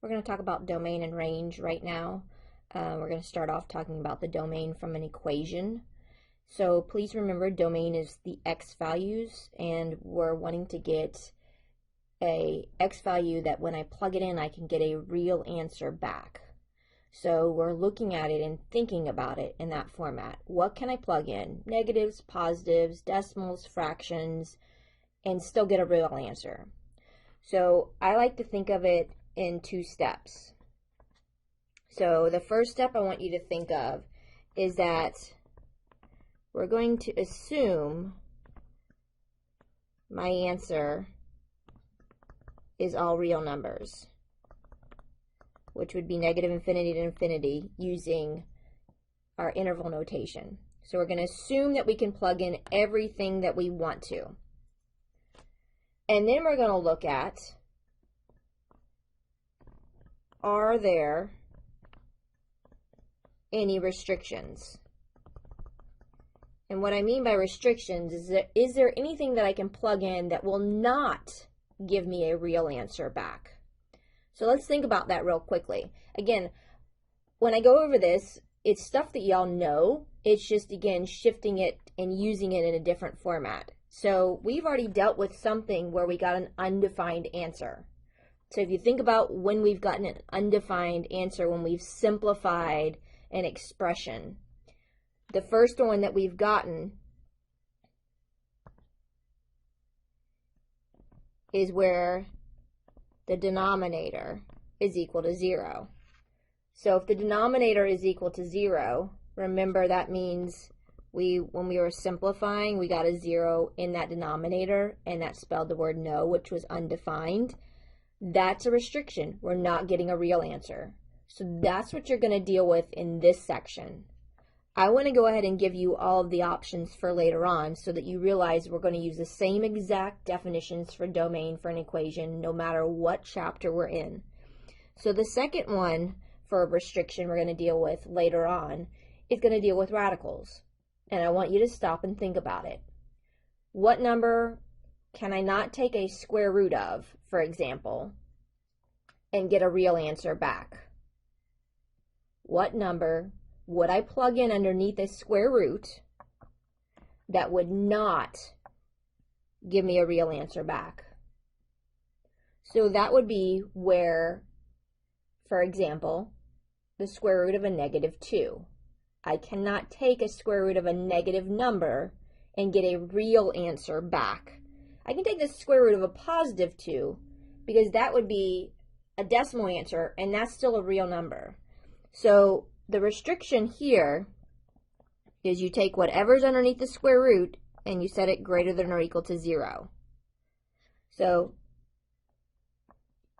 We're going to talk about domain and range right now. We're going to start off talking about the domain from an equation. So please remember, domain is the x values, and we're wanting to get a x value that when I plug it in, I can get a real answer back. So we're looking at it and thinking about it in that format. What can I plug in? Negatives, positives, decimals, fractions, and still get a real answer. So I like to think of it in two steps. So the first step I want you to think of is that we're going to assume my answer is all real numbers, which would be negative infinity to infinity using our interval notation. So we're going to assume that we can plug in everything that we want to. And then we're going to look at, are there any restrictions? And what I mean by restrictions is there anything that I can plug in that will not give me a real answer back? So let's think about that real quickly. Again, when I go over this, it's stuff that y'all know. It's just, again, shifting it and using it in a different format. So we've already dealt with something where we got an undefined answer. So if you think about when we've gotten an undefined answer, when we've simplified an expression, the first one that we've gotten is where the denominator is equal to 0. So if the denominator is equal to 0, remember that means when we were simplifying, we got a 0 in that denominator, and that spelled the word no, which was undefined. That's a restriction. We're not getting a real answer. So that's what you're going to deal with in this section. I want to go ahead and give you all of the options for later on so that you realize we're going to use the same exact definitions for domain for an equation no matter what chapter we're in. So the second one for a restriction we're going to deal with later on is going to deal with radicals. And I want you to stop and think about it. What number can I not take a square root of, for example, and get a real answer back? What number would I plug in underneath a square root that would not give me a real answer back? So that would be where, for example, the square root of a -2. I cannot take a square root of a negative number and get a real answer back. I can take the square root of a +2 because that would be a decimal answer, and that's still a real number. So the restriction here is you take whatever's underneath the square root and you set it greater than or equal to 0. So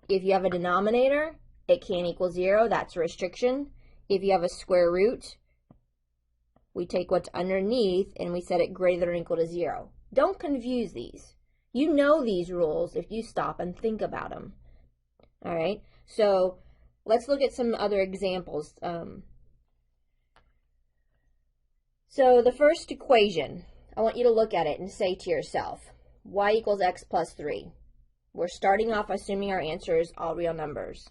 if you have a denominator, it can't equal 0. That's a restriction. If you have a square root, we take what's underneath and we set it greater than or equal to 0. Don't confuse these. You know these rules if you stop and think about them. All right, so let's look at some other examples. So the first equation, I want you to look at it and say to yourself, y equals x plus 3. We're starting off assuming our answer is all real numbers.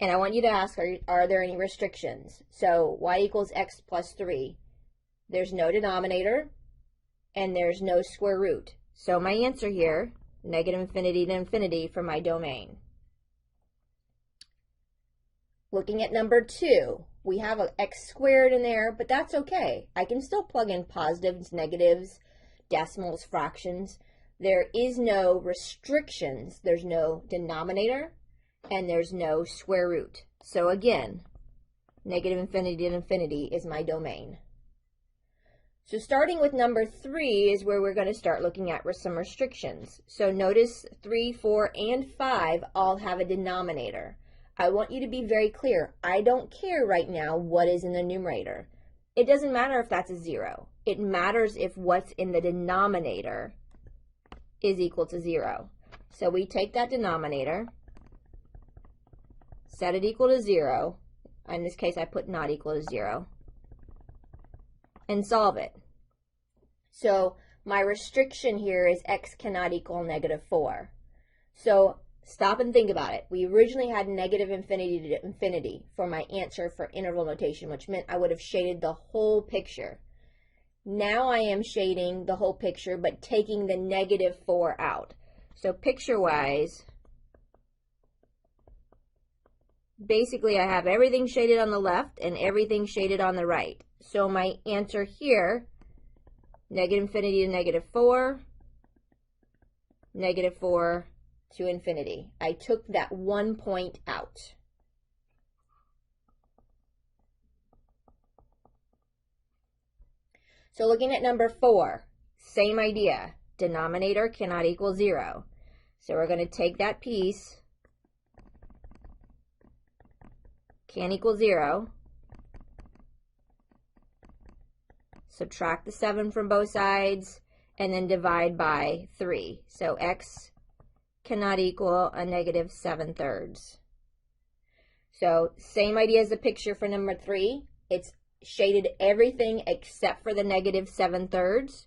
And I want you to ask, are there any restrictions? So y equals x plus 3. There's no denominator, and there's no square root. So my answer here, negative infinity to infinity for my domain. Looking at number 2, we have an x squared in there, but that's okay. I can still plug in positives, negatives, decimals, fractions. There is no restrictions. There's no denominator, and there's no square root. So again, negative infinity to infinity is my domain. So starting with number 3 is where we're going to start looking at some restrictions. So notice 3, 4, and 5 all have a denominator. I want you to be very clear. I don't care right now what is in the numerator. It doesn't matter if that's a 0. It matters if what's in the denominator is equal to 0. So we take that denominator, set it equal to 0. In this case, I put not equal to 0. And solve it. So my restriction here is x cannot equal -4. So stop and think about it. We originally had negative infinity to infinity for my answer for interval notation, which meant I would have shaded the whole picture. Now I am shading the whole picture, but taking the -4 out. So picture-wise, basically I have everything shaded on the left and everything shaded on the right. So my answer here, negative infinity to -4, -4 to infinity. I took that 1 point out. So looking at number 4, same idea. Denominator cannot equal 0. So we're going to take that piece, can't equal 0, subtract the 7 from both sides, and then divide by 3. So x cannot equal a -7/3. So same idea as the picture for number 3. It's shaded everything except for the -7/3.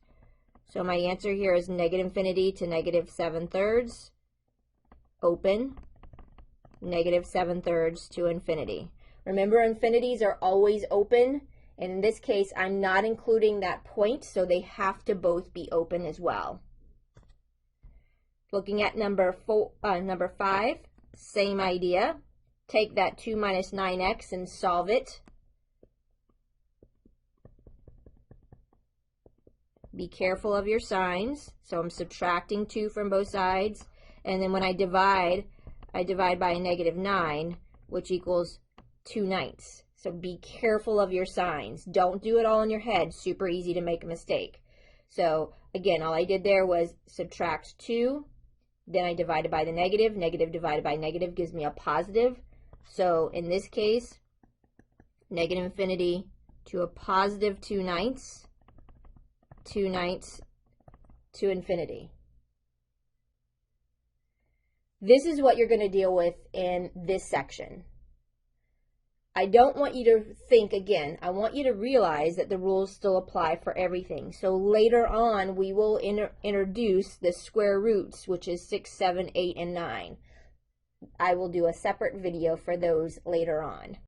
So my answer here is negative infinity to -7/3, open, -7/3 to infinity. Remember, infinities are always open, and in this case, I'm not including that point, so they have to both be open as well. Looking at number 5, same idea. Take that 2 minus 9x and solve it. Be careful of your signs. So I'm subtracting 2 from both sides, and then when I divide by a -9, which equals 2/9. So be careful of your signs. Don't do it all in your head. Super easy to make a mistake. So again, all I did there was subtract 2, then I divided by the negative. Negative divided by negative gives me a positive. So in this case, negative infinity to a positive 2/9. 2/9 to infinity. This is what you're going to deal with in this section. I don't want you to think again. I want you to realize that the rules still apply for everything. So later on, we will introduce the square roots, which is 6, 7, 8, and 9. I will do a separate video for those later on.